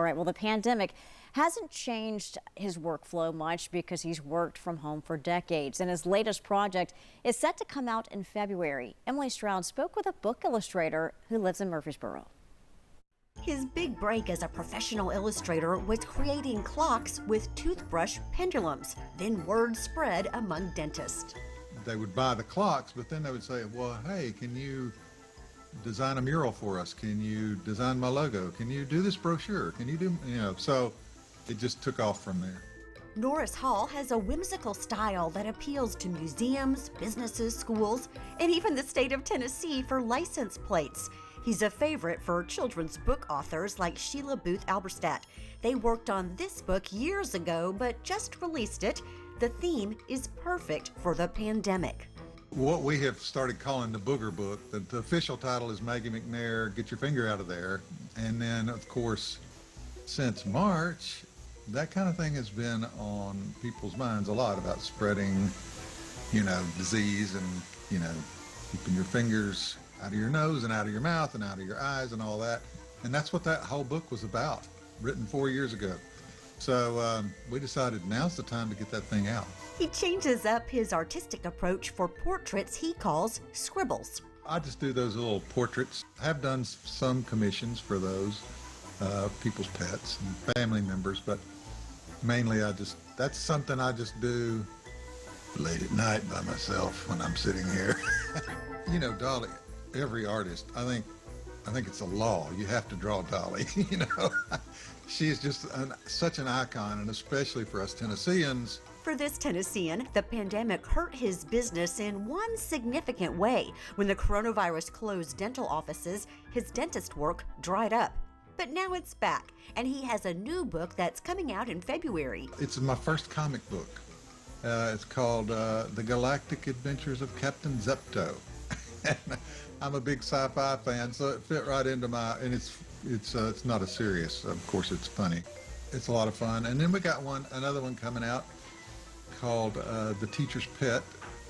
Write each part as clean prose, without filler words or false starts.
All right, well, the pandemic hasn't changed his workflow much because he's worked from home for decades, and his latest project is set to come out in February. Emily Stroud spoke with a book illustrator who lives in Murfreesboro. His big break as a professional illustrator was creating clocks with toothbrush pendulums. Then word spread among dentists. They would buy the clocks, but then they would say, well, hey, can you design a mural for us? Can you design my logo? Can you do this brochure? Can you do, so it just took off from there. Norris Hall has a whimsical style that appeals to museums, businesses, schools, and even the state of Tennessee for license plates. He's a favorite for children's book authors like Sheila Booth Alberstadt. They worked on this book years ago, but just released it. The theme is perfect for the pandemic. What we have started calling the booger book, the official title is Maggie McNair, Get Your Finger Out of There. And then, of course, since March, that kind of thing has been on people's minds a lot about spreading, disease and, keeping your fingers out of your nose and out of your mouth and out of your eyes and all that. And that's what that whole book was about, written 4 years ago. So we decided now's the time to get that thing out. He changes up his artistic approach for portraits he calls scribbles. I just do those little portraits. I have done some commissions for those, people's pets and family members, but mainly that's something I just do late at night by myself when I'm sitting here. Dolly, every artist, I think it's a law. You have to draw Dolly, She is just such an icon, and especially for us Tennesseans. For this Tennessean, the pandemic hurt his business in one significant way. When the coronavirus closed dental offices, his dentist work dried up. But now it's back, and he has a new book that's coming out in February. It's my first comic book. It's called The Galactic Adventures of Captain Zepto. I'm a big sci-fi fan, so it fit right into and it's not a serious, of course it's funny. It's a lot of fun. And then we got another one coming out called The Teacher's Pet,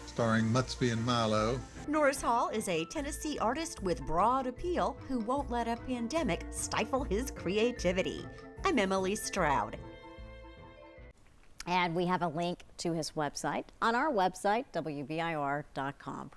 starring Mutsby and Milo. Norris Hall is a Tennessee artist with broad appeal who won't let a pandemic stifle his creativity. I'm Emily Stroud. And we have a link to his website on our website, WBIR.com.